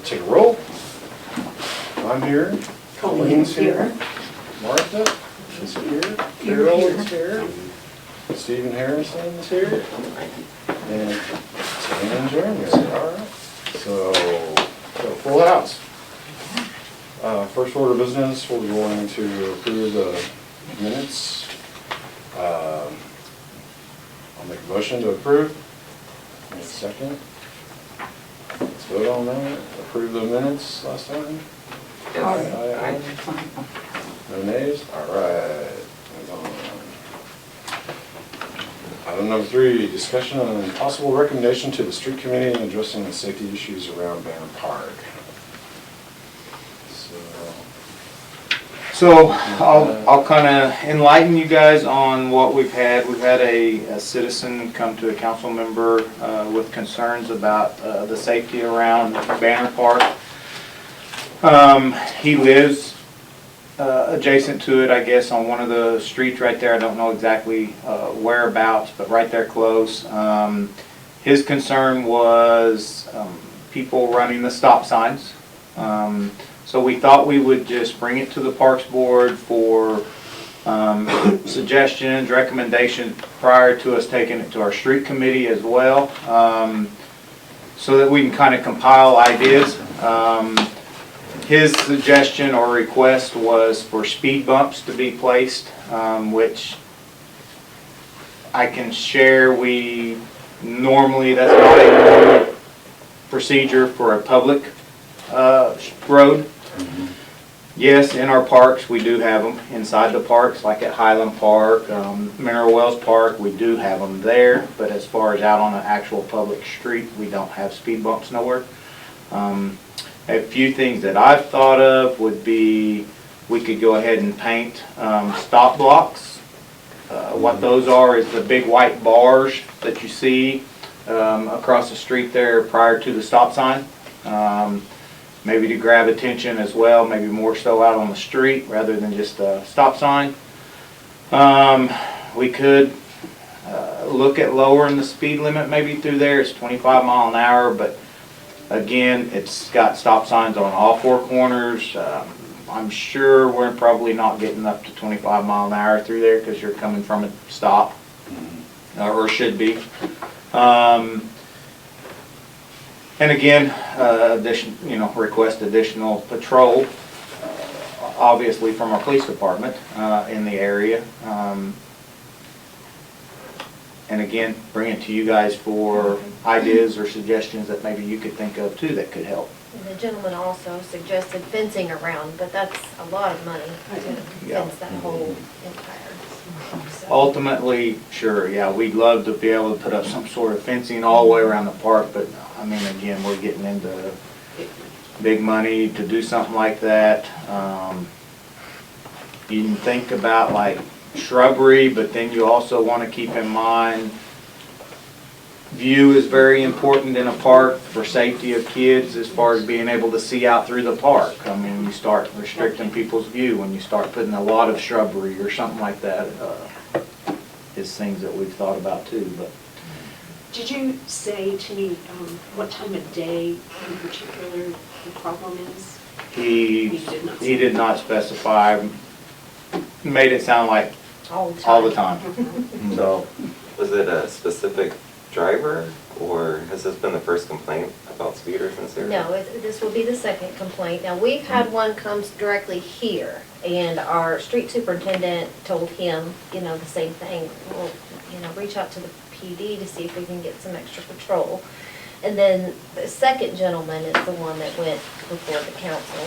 Take a roll. I'm here. Colleen's here. Martha is here. Here, Carol here. is here. Stephen Harrison is here. And Tina and Jeremy are here. All right. So full house. First order of business, we're going to approve the minutes. I'll make a motion to approve. Any second? Let's vote on that. Approve the minutes last time. Aye. No nays? All right. Move on. Item number 3, discussion on possible recommendation to the street committee in addressing the safety issues around Banner Park. So I'll kind of enlighten you guys on what we've had. We've had a citizen come to a council member with concerns about the safety around Banner Park. He lives adjacent to it, I guess, on one of the streets right there. I don't know exactly whereabouts, but right there close. His concern was people running the stop signs. So we thought we would just bring it to the Parks Board for suggestions, recommendations prior to us taking it to our street committee as well, so that we can kind of compile ideas. His suggestion or request was for speed bumps to be placed, which I can share. We normally, that's not a normal procedure for a public road. Yes, in our parks, we do have them. Inside the parks, like at Highland Park, Mineral Wells Park, we do have them there. But as far as out on an actual public street, we don't have speed bumps nowhere. A few things that I've thought of would be, we could go ahead and paint stop blocks. What those are is the big white bars that you see across the street there prior to the stop sign. Maybe to grab attention as well, maybe more so out on the street rather than just a stop sign. We could look at lowering the speed limit maybe through there. It's 25 miles an hour, but again, it's got stop signs on all 4 corners. I'm sure we're probably not getting up to 25 miles an hour through there because you're coming from a stop, or should be. And again, request additional patrol, obviously from our police department in the area. And again, bring it to you guys for ideas or suggestions that maybe you could think of too that could help. And the gentleman also suggested fencing around, but that's a lot of money to fence that whole entire. So. Ultimately, sure, yeah, we'd love to be able to put up some sort of fencing all the way around the park, but I mean, again, we're getting into big money to do something like that. You can think about like shrubbery, but then you also want to keep in mind view is very important in a park for safety of kids as far as being able to see out through the park. I mean, you start restricting people's view when you start putting a lot of shrubbery or something like that. Is things that we've thought about too. But Did you say to me what time of day in particular the problem is? he did not specify. Made it sound like All the time. So Was it a specific driver, or has this been the first complaint about speeders in this area? No, this will be the second complaint. Now, we've had one comes directly here, and our street superintendent told him, the same thing. Well, reach out to the PD to see if we can get some extra patrol. And then the second gentleman is the one that went before the council.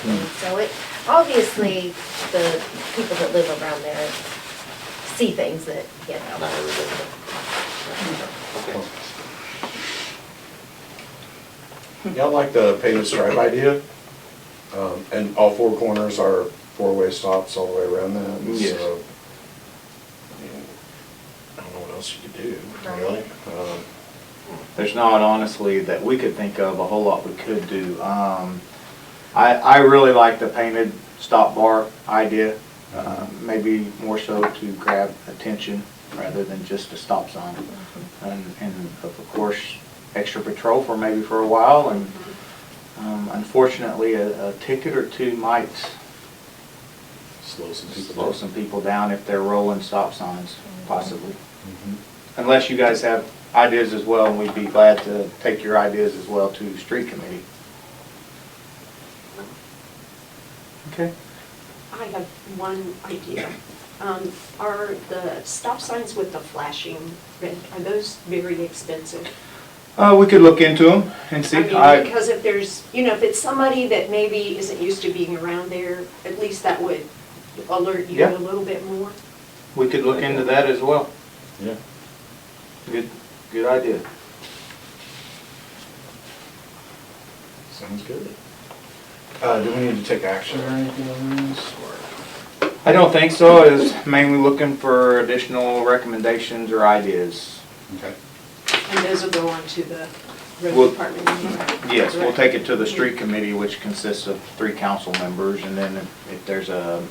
And so it, obviously, the people that live around there see things that, Not everybody. Okay. Yeah, I like the painted stripe idea. And all 4 corners are 4-way stops all the way around that. Yes. So, I mean, I don't know what else you could do, really. there's not honestly that we could think of a whole lot we could do. I really like the painted stop bar idea. Maybe more so to grab attention rather than just a stop sign. And of course, extra patrol for maybe for a while, and unfortunately, a ticket or two might Slow some people slow down. some people down if they're rolling stop signs, possibly. Mhm. Unless you guys have ideas as well, and we'd be glad to take your ideas as well to street committee. Okay. I have one idea. Are the stop signs with the flashing red, are those very expensive? We could look into them and see. I mean, because if there's, if it's somebody that maybe isn't used to being around there, at least that would alert you Yeah. a little bit more. We could look into that as well. Yeah. Good idea. Sounds good. Do we need to take action or anything on this, or? I don't think so. It's mainly looking for additional recommendations or ideas. Okay. And those will go on to the Well, road department meeting. Yes, we'll take it to the street committee, which consists of 3 council members, and then if there's a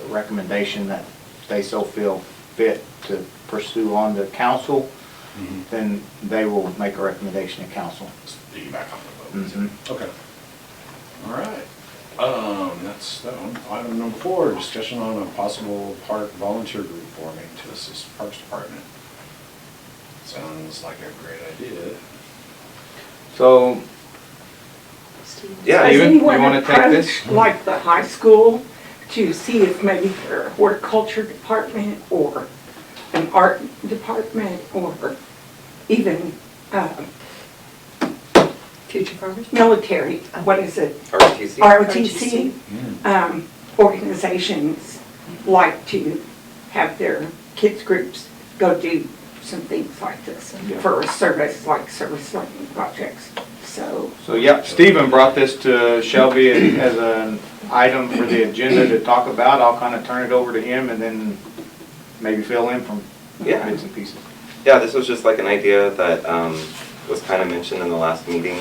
recommendation that they so feel fit to pursue on the council, Mhm. then they will make a recommendation to council. Piggyback on the vote. Mhm. Okay. All right. That's that one. Item number 4, discussion on a possible park volunteer group forming to assist Parks Department. Sounds like a great idea. So, Steve? yeah, Has you anyone want to take this? approached, like the high school, to see if maybe their horticulture department or an art department or even Future farmers? military, what is it? ROTC? ROTC, Mm. organizations like to have their kids groups go do some things like this Yeah. for a service, like service learning projects. So, yeah, Stephen brought this to Shelby as an item for the agenda to talk about. I'll kind of turn it over to him and then maybe fill in from Yeah. bits and pieces. Yeah, this was just like an idea that was kind of mentioned in the last meeting.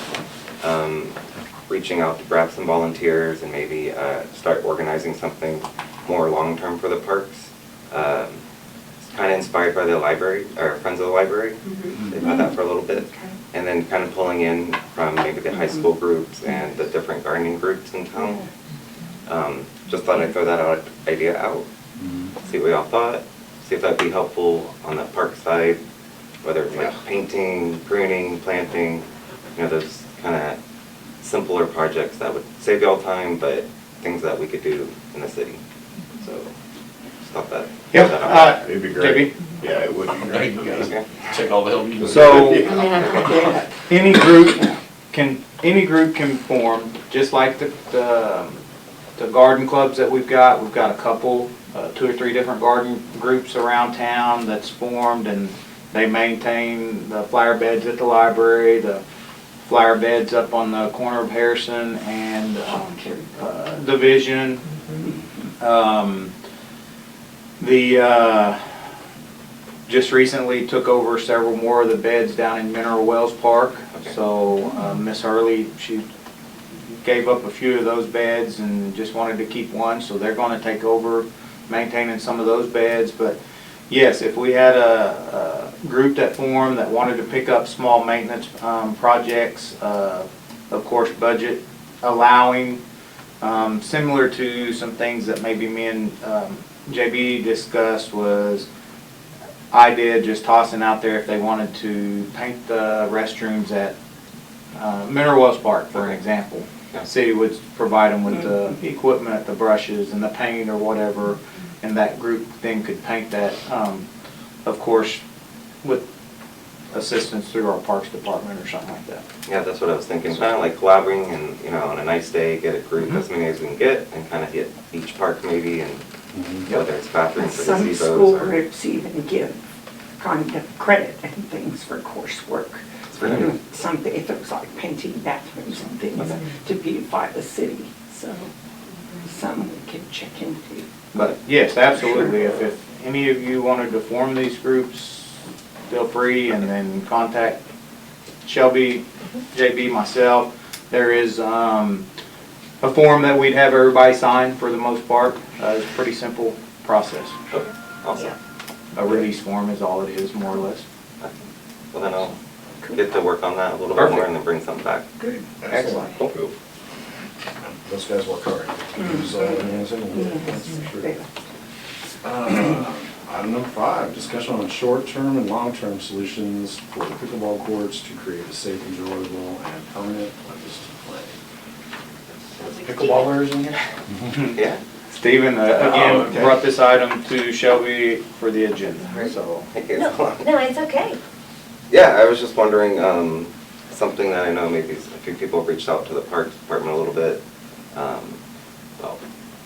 Reaching out to grab some volunteers and maybe start organizing something more long-term for the parks. It's kind of inspired by the library, or Friends of the Library. They've had that for a little bit. And then kind of pulling in from maybe the high school groups and the different gardening groups in town. Just thought I'd throw that idea out, see what y'all thought, see if that'd be helpful on the park side, whether it's like painting, pruning, planting, those kind of simpler projects that would save y'all time, but things that we could do in the city. So, just thought that. Yep, throw that out. It'd be great. JB? Yeah, it would be great. You guys Okay. take all the help you can. So- yeah. Any group can form, just like the garden clubs that we've got. We've got a couple, 2 or 3 different garden groups around town that's formed, and they maintain the flower beds at the library, the flower beds up on the corner of Harrison and Division. Just recently took over several more of the beds down in Mineral Wells Park. Okay. So Miss Hurley, she gave up a few of those beds and just wanted to keep one, so they're gonna take over maintaining some of those beds. But yes, if we had a group that formed that wanted to pick up small maintenance projects, of course, budget allowing, similar to some things that maybe me and JB discussed was idea just tossing out there if they wanted to paint the restrooms at Mineral Wells Park, for an example. Yeah. City would provide them with the equipment, the brushes and the paint or whatever, and that group then could paint that, of course, with assistance through our Parks Department or something like that. Yeah, that's what I was thinking, kind of like collaborating and, on a nice day, get a group, as many as we can get, and kind of hit each park maybe, and whether it's bathrooms or Some gazebos school or. groups even give kind of credit and things for coursework. For doing something, if it was like painting bathrooms and things to beautify the city, so some we can check into. But yes, absolutely, if any of you wanted to form these groups, feel free, and then contact Shelby, JB, myself. There is a form that we'd have everybody sign for the most part. It's a pretty simple process. Okay, awesome. A release form is all it is, more or less. Well, then I'll get to work on that a little bit more Perfect. and then bring something back. Good. Excellent. Cool. those guys work hard. Use all their hands and wood, that's for sure. Item number 5, discussion on short-term and long-term solutions for the pickleball courts to create a safe, enjoyable, and permanent place to play. Sounds like Pickleballers in here? Yeah. Stephen, Oh, again, okay. brought this item to Shelby for the agenda, so. Thank you. No, it's okay. Yeah, I was just wondering, something that I know maybe a few people have reached out to the Parks Department a little bit, about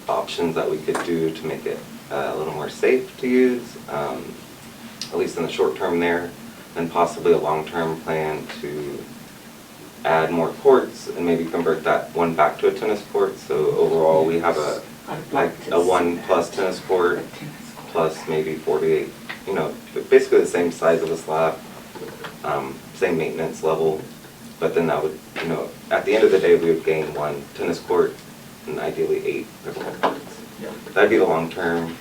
options that we could do to make it a little more safe to use, at least in the short term there, and possibly a long-term plan to add more courts and maybe convert that one back to a tennis court. So overall, we have I'd like like to a see 1+ tennis court, a tennis court. plus maybe 48, basically the same size of a slab, same maintenance level, but then that would, at the end of the day, we would gain 1 tennis court and ideally 8 pickleball courts. That'd be the long-term,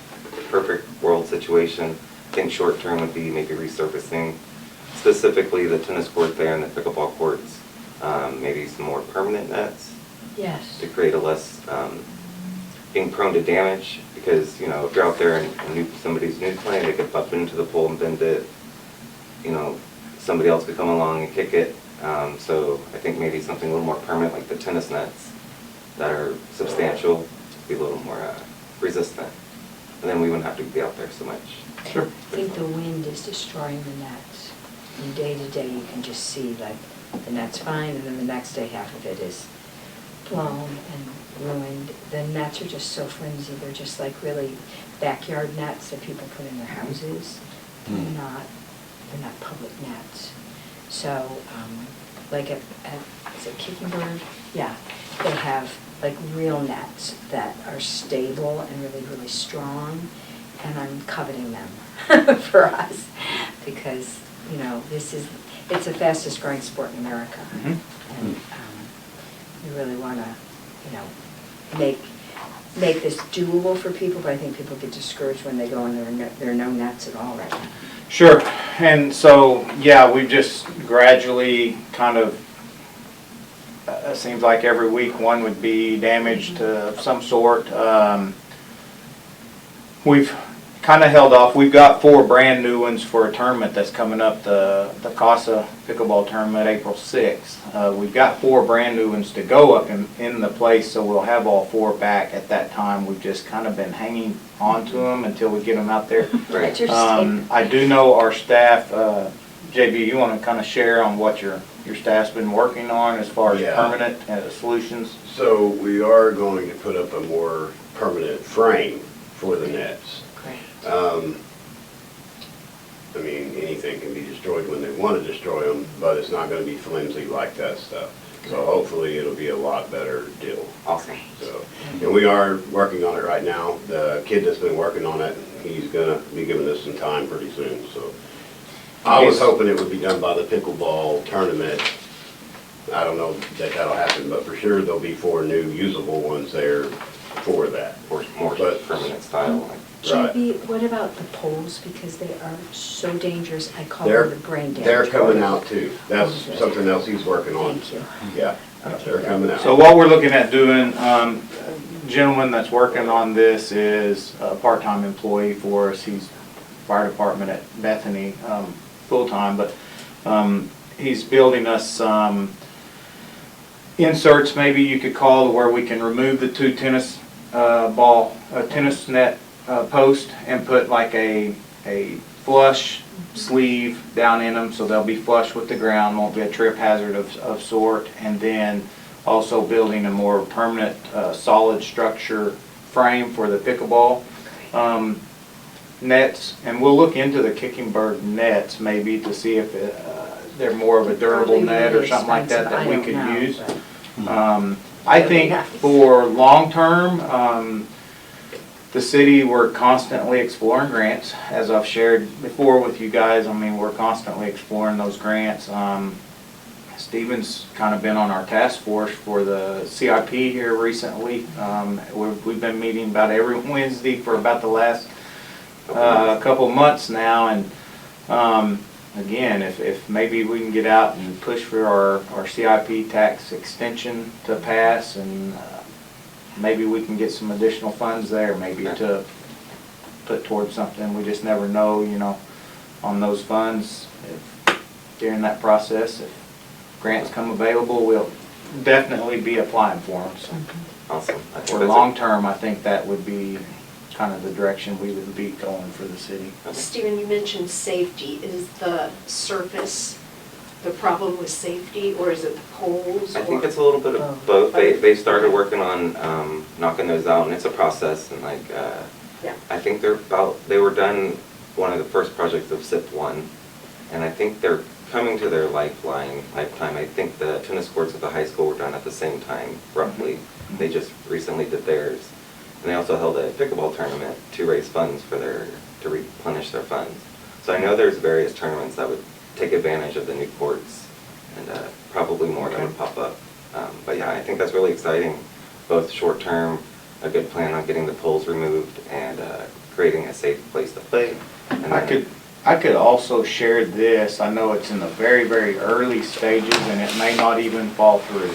perfect world situation. I think short-term would be maybe resurfacing, specifically the tennis court there and the pickleball courts, maybe some more permanent nets Yes. to create a less, being prone to damage, because, if you're out there and somebody's new playing, they could bump into the pole and bend it, somebody else could come along and kick it. So I think maybe something a little more permanent, like the tennis nets that are substantial, be a little more resistant. And then we wouldn't have to be out there so much. Sure. I think the wind is destroying the nets. And day to day, you can just see like the net's fine, and then the next day, half of it is blown and ruined. The nets are just so flimsy. They're just like really backyard nets that people put in their houses. They're not public nets. So, like is it Kicking Bird? Yeah, they have like real nets that are stable and really, really strong, and I'm coveting them for us, because, it's the fastest growing sport in America. Mhm. And we really want to, make this doable for people, but I think people get discouraged when they go and there are no nets at all right now. Sure, and so, yeah, we've just gradually kind of, seems like every week one would be damaged of some sort. We've kind of held off. We've got 4 brand new ones for a tournament that's coming up, the CASA pickleball tournament, April 6th. We've got 4 brand new ones to go up in the place, so we'll have all 4 back at that time. We've just kind of been hanging on to them until we get them out there. Right. That's your statement. I do know our staff, JB, you want to kind of share on what your staff's been working on as far as Yeah. permanent solutions? So we are going to put up a more permanent frame for the nets. Great. Anything can be destroyed when they want to destroy them, but it's not going to be flimsy like that stuff. So hopefully it'll be a lot better deal. Awesome. So, and we are working on it right now. The kid that's been working on it, he's gonna be giving us some time pretty soon, so. I was hoping it would be done by the pickleball tournament. I don't know that that'll happen, but for sure there'll be 4 new usable ones there for that. Or more But- permanent style. Right. JB, what about the poles, because they are so dangerous, I call They're, them the brain damage. they're coming poles. out too. That's something else he's working on. Thank you. Yeah, they're coming out. So what we're looking at doing, gentleman that's working on this is a part-time employee for us. He's fire department at Bethany, full-time, but he's building us some inserts, maybe you could call, where we can remove the 2 tennis tennis net post and put like a flush sleeve down in them, so they'll be flush with the ground, won't be a trip hazard of sort, and then also building a more permanent solid structure frame for the pickleball nets, and we'll look into the Kicking Bird nets maybe to see if they're more of a durable Probably net or really something like that expensive, we I could don't know, use. but- I think for long-term, the city, we're constantly exploring grants. As I've shared before with you guys, we're constantly exploring those grants. Stephen's kind of been on our task force for the CIP here recently. We've been meeting about every Wednesday for about the last couple months now, and again, if maybe we can get out and push for our CIP tax extension to pass, and maybe we can get some additional funds there, maybe to put towards something. We just never know, you know, on those funds. If during that process, if grants come available, we'll definitely be applying for them. So Awesome. I think for that's long term, I think that would be kind of the direction we would be going for the city. Stephen, you mentioned safety. Is the surface the problem with safety, or is it the poles? I think or- it's a little bit of both. They started working on knocking those out, and it's a process, and like, Yeah. I think they were done one of the first projects of SIP 1, and I think they're coming to their lifetime. I think the tennis courts at the high school were done at the same time, roughly. They just recently did theirs. And they also held a pickleball tournament to raise funds to replenish their funds. So I know there's various tournaments that would take advantage of the new courts, and probably more that would pop up. But yeah, I think that's really exciting, both short-term, a good plan on getting the poles removed, and creating a safe place to play. And I could also share this. I know it's in the very, very early stages, and it may not even fall through.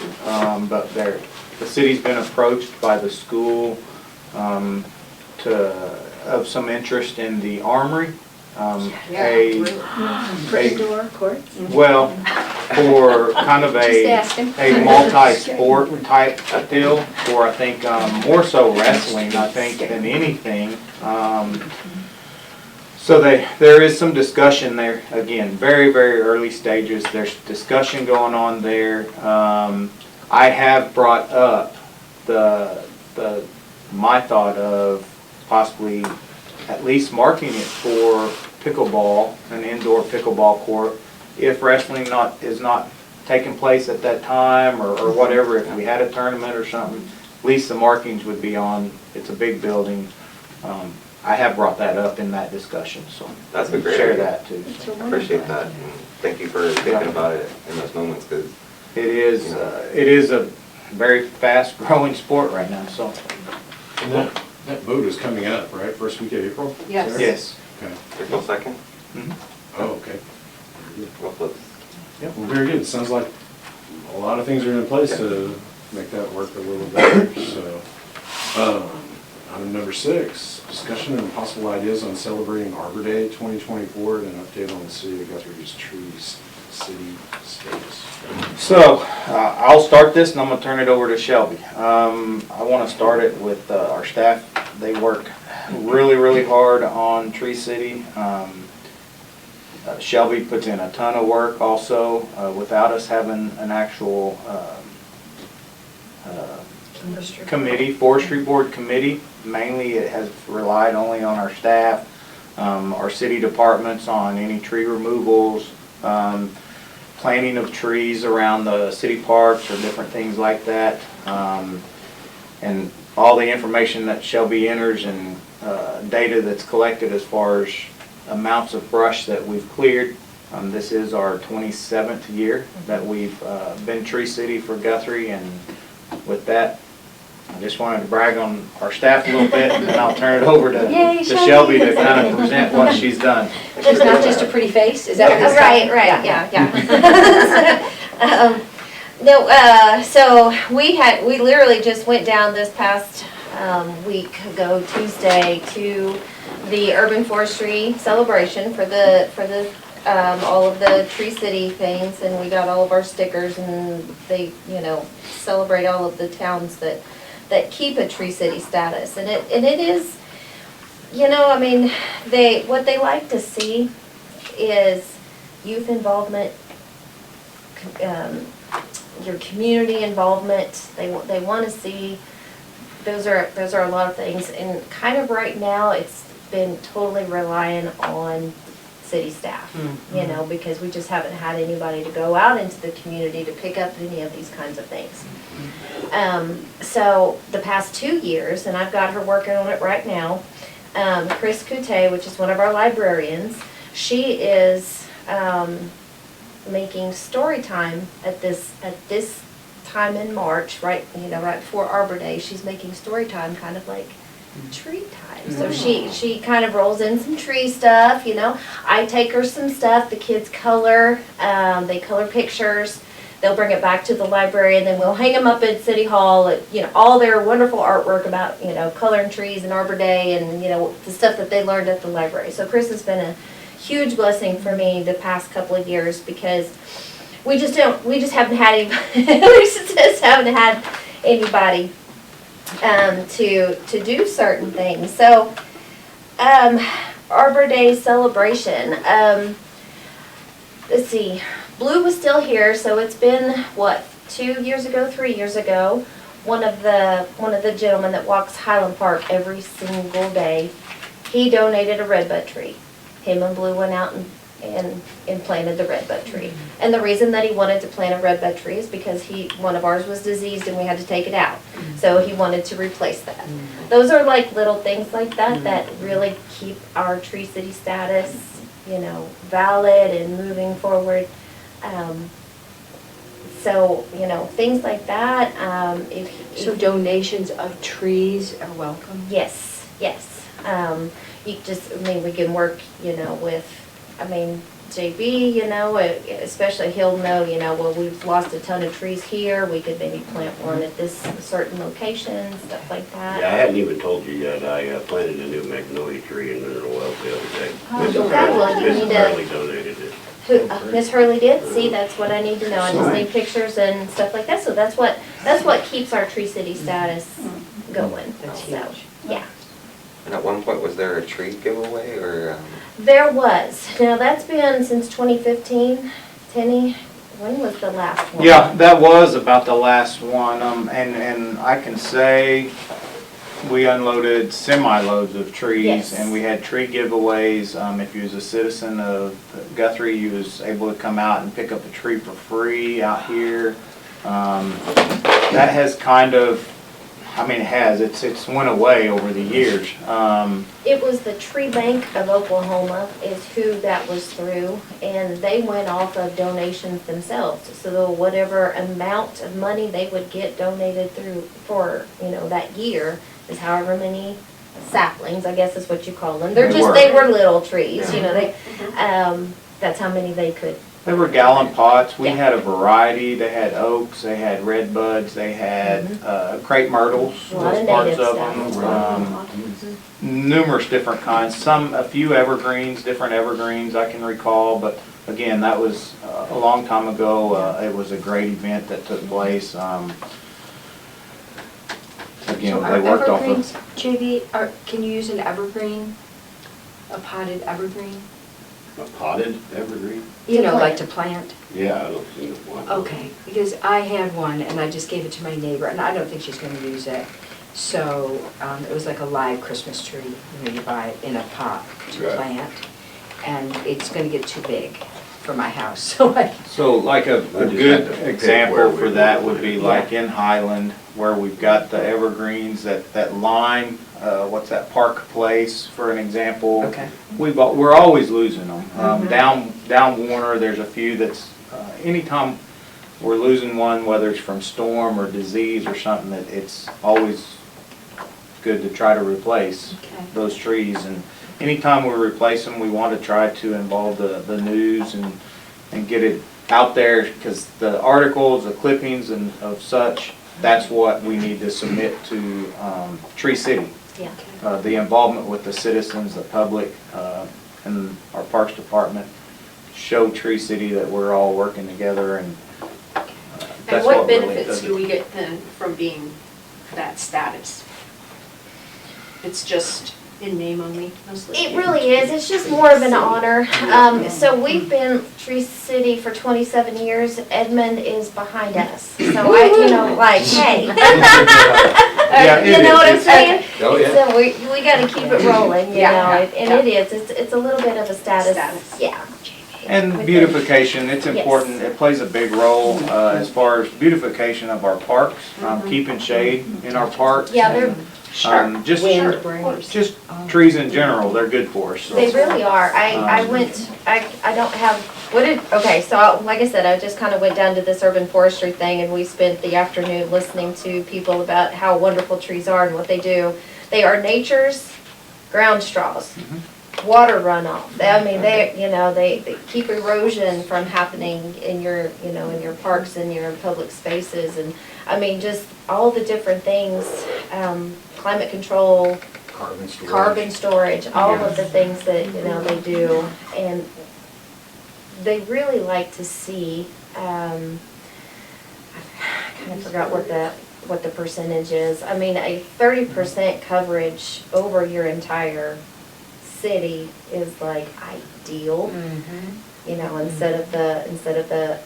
But the city's been approached by the school of some interest in the armory. Indoor courts? Well, for kind of Just asking. a multi-sport type deal, for I think more so wrestling, I think, than anything. So there is some discussion there. Again, very, very early stages. There's discussion going on there. I have brought up my thought of possibly at least marking it for pickleball, an indoor pickleball court, if wrestling is not taking place at that time, or whatever. If we had a tournament or something, at least the markings would be on. It's a big building. I have brought that up in that discussion, so That's a great share idea. that too. I appreciate that, and thank you for thinking about it in those moments, because It is a very fast-growing sport right now, so. And that boat is coming up, right, first week of April? Yes. Yes. Okay. April 2nd, Mhm. Oh, okay. real close. Yeah, well, very good. It sounds like a lot of things are in place to make that work a little better, so. Item number 6, discussion and possible ideas on celebrating Arbor Day 2024 and an update on the city of Guthrie's trees, city status. So, I'll start this and I'm gonna turn it over to Shelby. I wanna start it with our staff. They work really, really hard on Tree City. Shelby puts in a ton of work also, without us having an actual committee, forestry board committee. Mainly it has relied only on our staff, our city departments on any tree removals, planting of trees around the city parks or different things like that. And all the information that Shelby enters and data that's collected as far as amounts of brush that we've cleared. This is our 27th year that we've been Tree City for Guthrie, and with that, I just wanted to brag on our staff a little bit, and then I'll turn it over to Yay, Shelby to kind of present what she's done. It's not just a pretty face, is that what it's Right, yeah. No, so we literally just went down this past week ago, Tuesday, to the urban forestry celebration for the all of the Tree City things, and we got all of our stickers, and they, celebrate all of the towns that keep a Tree City status, and it is, what they like to see is youth involvement, your community involvement. They want to see, those are a lot of things, and kind of right now it's been totally relying on city staff, because we just haven't had anybody to go out into the community to pick up any of these kinds of things. So the past 2 years, and I've got her working on it right now, Chris Coute, which is one of our librarians, she is making story time at this time in March, right before Arbor Day. She's making story time kind of like tree time. So she kind of rolls in some tree stuff, I take her some stuff, the kids color, they color pictures. they'll bring it back to the library, and then we'll hang them up at City Hall, you know, all their wonderful artwork about, you know, coloring trees and Arbor Day and, you know, the stuff that they learned at the library. So Chris has been a huge blessing for me the past couple of years, because we just haven't had anybody to do certain things. So, Arbor Day celebration, let's see, Blue was still here, so it's been, what, 2 years ago, 3 years ago, one of the gentlemen that walks Highland Park every single day, he donated a redbud tree. Him and Blue went out and planted the redbud tree. And the reason that he wanted to plant a redbud tree is because one of ours was diseased and we had to take it out. So he wanted to replace that. Those are like little things like that that really keep our Tree City status, you know, valid and moving forward. So, you know, things like that. So donations of trees are welcome? Yes, yes. You just, I mean, we can work, you know, with, I mean, JB, you know, especially he'll know, you know, well, we've lost a ton of trees here, we could maybe plant one at this certain location, stuff like that. Yeah, I hadn't even told you yet, I planted a new magnolia tree in Mineral Wells the other day. Oh, fabulous. You Mrs. need to- Hurley donated it. Who, Miss Hurley did? See, that's what I need to know. I just need pictures and stuff like that. So that's what keeps our Tree City status going. That's So, huge. yeah. And at one point, was there a tree giveaway or? There was. Now, that's been since 2015. Tenny, when was the last one? Yeah, that was about the last one, and I can say we unloaded semi-loads of trees, Yes. and we had tree giveaways. If you was a citizen of Guthrie, you was able to come out and pick up a tree for free out here. That has kind of, I mean, it's went away over the years. It was the Tree Bank of Oklahoma is who that was through, and they went off of donations themselves. So whatever amount of money they would get donated through for, you know, that year is however many saplings, I guess is what you call them. They were little trees, you know, that's how many they could. They were gallon pots. We Yeah. had a variety. They had oaks, they had red buds, they had crepe myrtles, A lot those of parts native of stuff. them. Numerous different kinds, a few evergreens, different evergreens I can recall, but again, that was a long time ago. It was a great event that took place. Again, So they are worked off evergreens, of. JV, can you use an evergreen, a potted evergreen? A potted evergreen? You know, plant. like to plant? Yeah, I don't see one. Okay, because I had one and I just gave it to my neighbor and I don't think she's gonna use it. So, it was like a live Christmas tree, you know, you buy it in a pot to Right. plant. And it's gonna get too big for my house, so So like a We just had good to pick example where we for that would wanted be it. like in Highland, where we've got the evergreens, that line, what's that, Park Place, for an example. Okay. We're always losing them. Down Warner, there's a few that's, anytime we're losing one, whether it's from storm or disease or something, that it's always good to try to replace Okay. those trees. And anytime we replace them, we want to try to involve the news and get it out there, because the articles, the clippings and of such, that's what we need to submit to Tree City. Yeah. The involvement with the citizens, the public, and our Parks Department, show Tree City that we're all working together, and And that's what what really benefits does do it. we get then from being that status? It's just in name only, mostly? It really is. It's just more of an honor. So we've been Tree City for 27 years. Edmond is behind us. So you know, like, hey. Yeah, it You know is. what I'm It's- saying? Oh, yeah. So we gotta keep it rolling, you Yeah, know, yeah, and it is. It's a little bit of a status. Status. Yeah. And With beautification, it's Yes. important, it plays a big role as far as beautification of our parks, keeping shade in our parks. Yeah, they're, Just, Wind brings. just trees in general, they're good for us. so. they really are. I don't have, okay, so like I said, I just kind of went down to this urban forestry thing, and we spent the afternoon listening to people about how wonderful trees are and what they do. They are nature's ground straws. water runoff. I mean, they keep erosion from happening in your, in your parks and your public spaces. And, I mean, just all the different things, climate control, carbon storage, all of the things that, they do. And they really like to see, I kind of forgot what the percentage is. I mean, a 30% coverage over your entire city is like ideal. Instead of the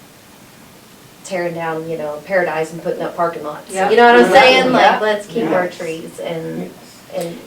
tearing down, Paradise and putting up parking lots. Yep. You know what I'm saying? Like, Yep. let's keep our Yes. trees and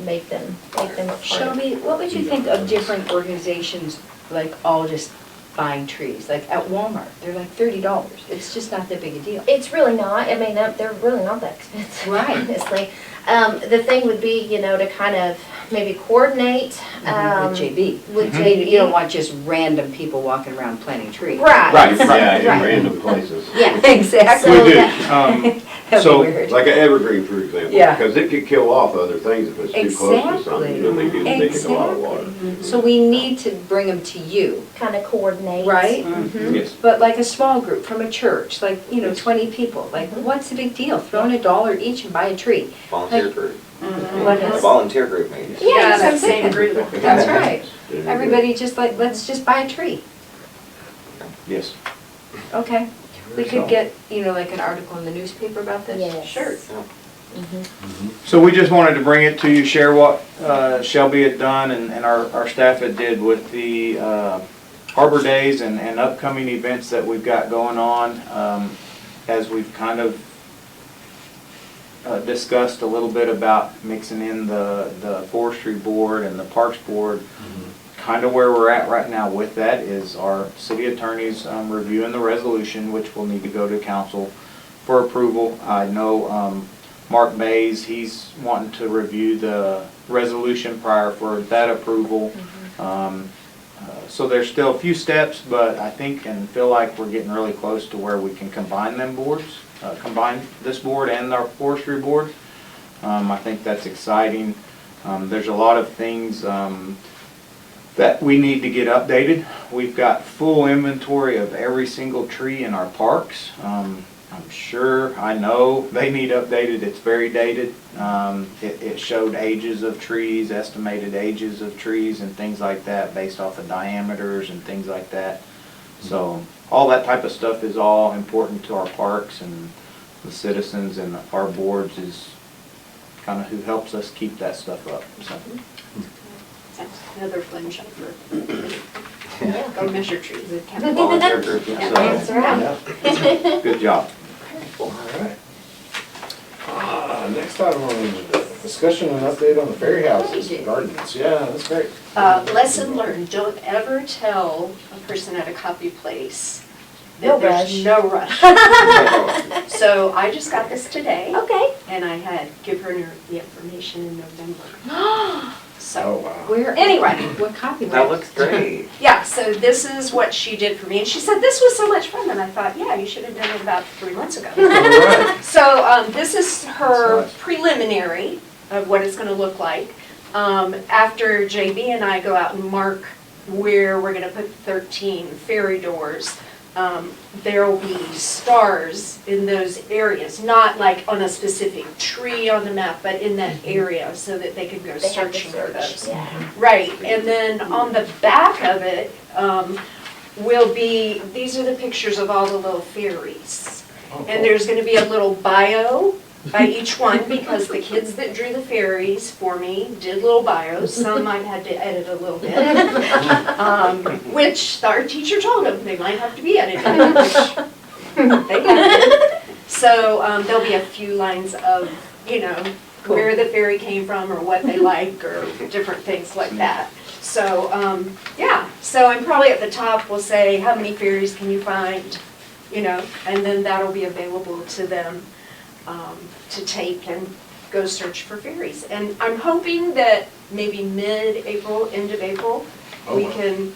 make them a part of it. Shelby, what would you think of different organizations, like all just buying trees? Like at Walmart, they're like $30. It's just not that big a deal. It's really not, I mean, they're really not that expensive. Right. Honestly. The thing would be, to kind of maybe coordinate. With JB. With I mean, JB. you don't want just random people walking around planting trees. Right. Yeah, in Right. random places. Yeah. Exactly. So We do. that- That'd So, be weird. Like an evergreen, for example. Yeah. Because it could kill off other things if it's too close to something. You know, they take a lot of water. So we need to bring them to you, Kind of coordinate. right? Mhm. Yes. But like a small group from a church, like, 20 people, like, what's the big deal? Throw in $1 each and buy a tree. Volunteer group. What A is? volunteer group maybe. Yeah, that's what I'm that same saying. group. That's right. Everybody just like, let's just buy a tree. Yes. Okay. We could get, like an article in the newspaper about this? Yes. Sure. So we just wanted to bring it to you, share what Shelby had done and our staff had did with the Harbor Days and upcoming events that we've got going on. As we've kind of discussed a little bit about mixing in the Forestry Board and the Parks Board. Kind of where we're at right now with that is our city attorney's reviewing the resolution, which will need to go to council for approval. I know Mark Bays, he's wanting to review the resolution prior for that approval. So there's still a few steps, but I think and feel like we're getting really close to where we can combine them boards, combine this board and our forestry board. I think that's exciting. There's a lot of things that we need to get updated. We've got full inventory of every single tree in our parks. I'm sure, I know they need updated. It's very dated. It showed ages of trees, estimated ages of trees and things like that based off of diameters and things like that. So all that type of stuff is all important to our parks, and the citizens and our boards is kind of who helps us keep that stuff up. So. That's another fun shot for, go measure trees at Capital. Volunteer group, yeah. Yeah. That's right. Good job. All right. Next item on the agenda, discussion and update on the fairy houses and gardens. Yeah, that's great. Lesson learned, don't ever tell a person at a coffee place No that rush. there's no rush. So I just got this today, Okay. and I had give her the information in November. Oh, So, wow. Where? Anyway. What copy? That looks great. yeah, so this is what she did for me, and she said this was so much fun, and I thought, yeah, you should have done it about 3 months ago. All right. So this is her That's nice. preliminary of what it's going to look like. After JB and I go out and mark where we're going to put 13 fairy doors, there will be stars in those areas, not like on a specific tree on the map, but in that area so that they could go They have to searching for search. those. Yeah. Right, and then on the back of it will be, these are the pictures of all the little fairies. Oh, And there's gonna be a little bio by each one, because the kids that drew the fairies for me did little bios. Some might have to edit a little bit. Which our teacher told them they might have to be edited, which they have. So there'll be a few lines of, where the fairy came from or what they like or different things like that. So, yeah, so I'm probably at the top will say, how many fairies can you find? And then that'll be available to them to take and go search for fairies. And I'm hoping that maybe mid-April, end of April, we wow. can,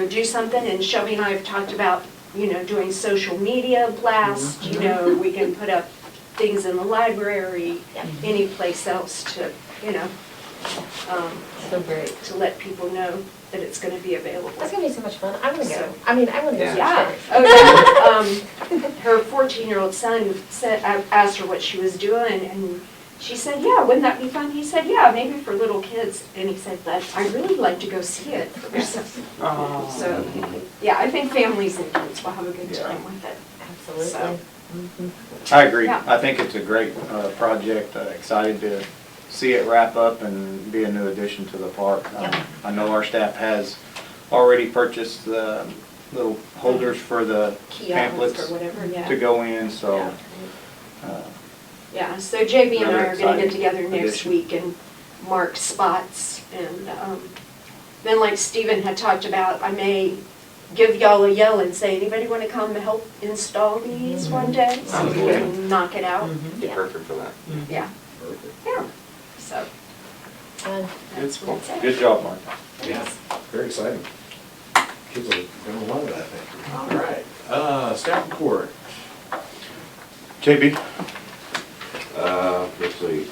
do something. And Shelby and I have talked about, doing social media blast, we can put up things in the library, any place else to, So great. to let people know that it's gonna be available. That's gonna be so much fun. I wanna go. So- I mean, I wanna go. Yeah, see oh yeah. Her 14-year-old son said, I asked her what she was doing, and she said, yeah, wouldn't that be fun? He said, yeah, maybe for little kids. And he said, but I'd really like to go see it first. Oh. So, yeah, I think families and kids will have a good time with it. Absolutely. I agree. Yeah. I think it's a great project. Excited to see it wrap up and be a new addition to the park. Yep. I know our staff has already purchased the little holders for the Kiosks pamphlets or whatever, yeah. to go in, so. Yeah. Yeah, so JB and I Another are gonna get exciting together next addition. week and mark spots. And then like Stephen had talked about, I may give y'all a yell and say, anybody wanna come help install these one day? So we can knock it out. Be perfect for that. Yeah. Yeah. So Fun. that's what it Good job, Mark. Yeah, very exciting. Kids are gonna love it, I think. All right, staff report. JB? Let's see.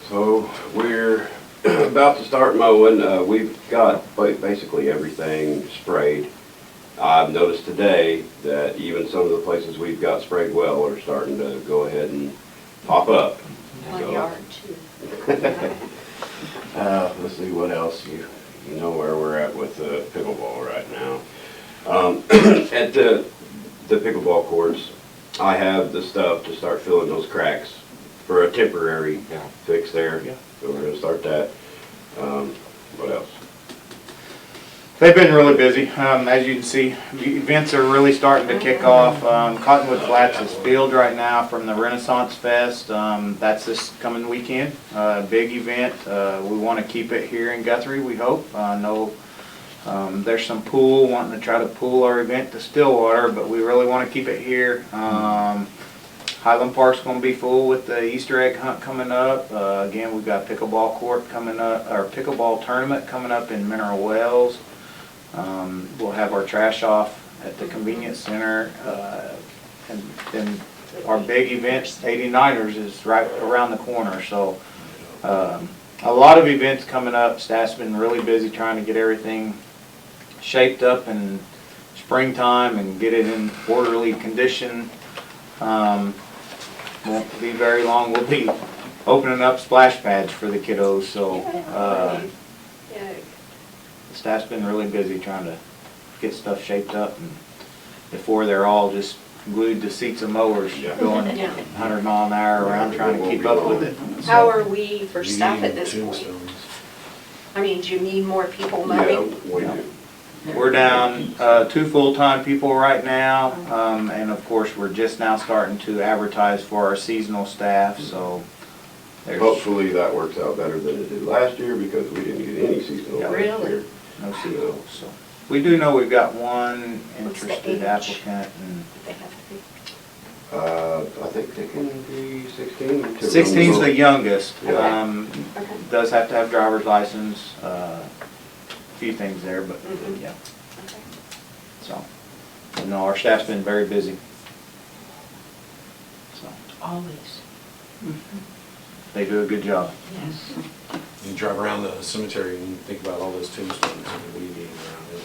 So we're about to start mowing. We've got basically everything sprayed. I've noticed today that even some of the places we've got sprayed well are starting to go ahead and pop up. My So- yard too. Let's see what else. You know where we're at with pickleball right now. At the pickleball courts, I have the stuff to start filling those cracks for a temporary Yeah. fix there. Yeah. So we're gonna start that. What else? They've been really busy. As you can see, the events are really starting to kick off. Cottonwood Flats is filled right now from the Renaissance Fest. That's this coming weekend. Big event. We want to keep it here in Guthrie, we hope. I know there's some pool, wanting to try to pool our event to Stillwater, but we really want to keep it here. Highland Park's going to be full with the Easter egg hunt coming up. Again, we've got pickleball court coming up, or pickleball tournament coming up in Mineral Wells. We'll have our trash off at the convenience center, and then our big event, 89ers, is right around the corner. So a lot of events coming up. Staff's been really busy trying to get everything shaped up in springtime and get it in orderly condition. Won't be very long. We'll be opening up splash pads for the kiddos. So Yeah. the staff's been really busy trying to get stuff shaped up, and before they're all just glued to seats of mowers going Yeah. 100 mile an hour around trying to keep up with it. How are we for You staff need at this point? tombstones. I mean, do you need more people Yeah, mowing? we do. We're down 2 full-time people right now, and of course, we're just now starting to advertise for our seasonal staff, so there's Hopefully that works out better than it did last year because we didn't get any seasonal Yeah. last Really? year. no seasonal. So we do know we've got one What's the interested age? applicant, and They have to be. I think they can be 16. to 16's the run youngest. Okay. Okay. Does have to have driver's license, a few things there, but Mhm. yeah, Okay. so. No, our staff's been very busy. So, Always. they do a good job. Yes. You drive around the cemetery and you think about all those tombstones and weaving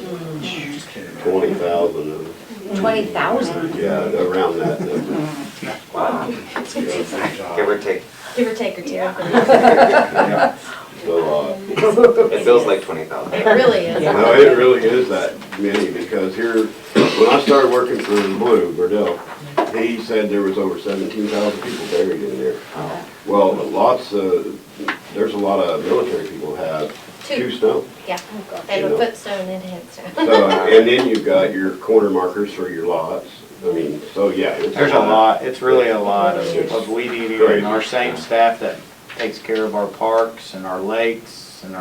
around. You just can't imagine. 20,000 of them. 20,000, Yeah, around that number. Wow. Good job. Give or take. give or take or two. Yeah. So, It feels like 20,000. It really is. no, it really is that many because here, when I started working for Blue, Burdell, he said there was over 17,000 people buried in there. Well, there's a lot of military people have two stones. Yeah, and a footstone and a headstone. So, and then you've got your corner markers for your lots. I mean, so yeah. There's a lot, it's really a lot of weed eating, and our same staff that takes care of our parks and our lakes and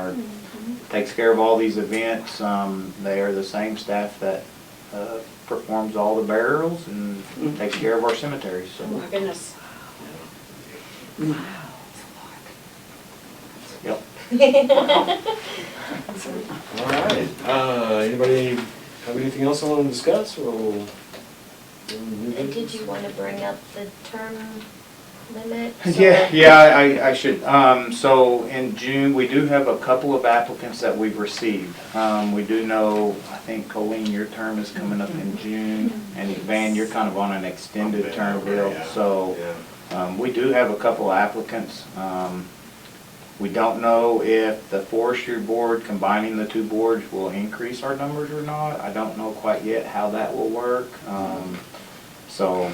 takes care of all these events, they are the same staff that performs all the burials and takes care of our cemeteries, so. Oh my goodness. Yep. All right, anybody have anything else they want to discuss, or we'll move And into did you want to bring up the term limit? So- Yeah, I should. So in June, we do have a couple of applicants that we've received. We do know, I think Colleen, your term is coming up in June, and Van, you're kind of on an extended term deal. Yeah. So Yeah. we do have a couple of applicants. We don't know if the forestry board, combining the two boards, will increase our numbers or not. I don't know quite yet how that will work. So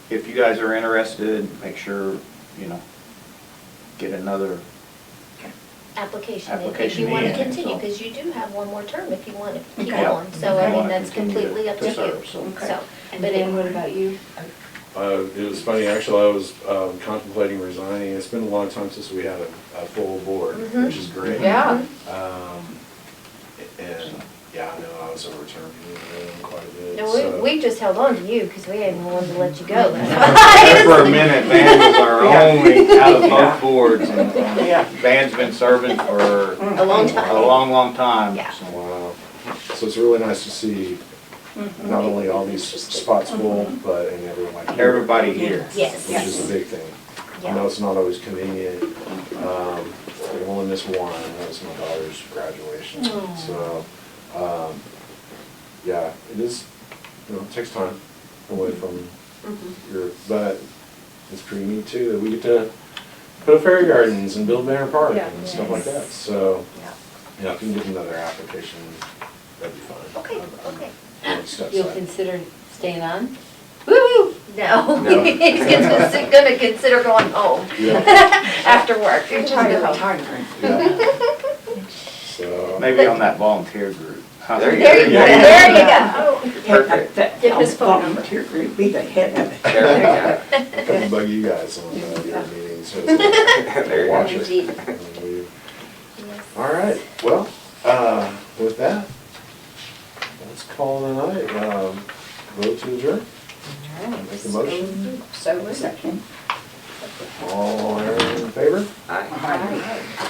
if you guys are interested, make sure, get another, Application, if Application you want to in, continue, so. because you do have one more term if you want to keep Okay. on. So, If I you mean, wanna that's continue completely up to you. serve, so. So, And but then it- what about you? It was funny, actually, I was contemplating resigning. It's been a long time since we had a full board, Mhm. which is great. Yeah. And, yeah, I know, I was over term quite a bit, No, so. we just held on to you because we hadn't wanted to let you go. There for a minute, Van was our Yeah. only out of Yeah. both boards, and Yeah. Van's been serving for A long time. a long time. Yeah. So, Wow. So it's really nice to see not only all these spots full, but and everyone here. Everybody here. Yes. Which is a big thing. I know it's not always convenient. I only missed one, and that was my daughter's graduation. So, yeah, it is, it takes time away from your, but it's pretty neat too, that we get to put up fairy gardens and build Banner Park Yeah. and stuff like that. So, if you can get another application, that'd be fine. Okay, I'm okay. one step You'll side. consider staying on? Woo! No, No. he's gonna consider going home Yeah, after work. Retiring. yeah. So. maybe on that volunteer group. Huh? There you There you go, there you go. Perfect. Give his phone number. Volunteer group, be the head of it. There you go. Come bug you guys on your meetings. There you go. Watch it. And we- All right, well, with that, let's call it a night. Vote to adjourn. Make the motion. So was it? Second. All in favor? Hi. Aye.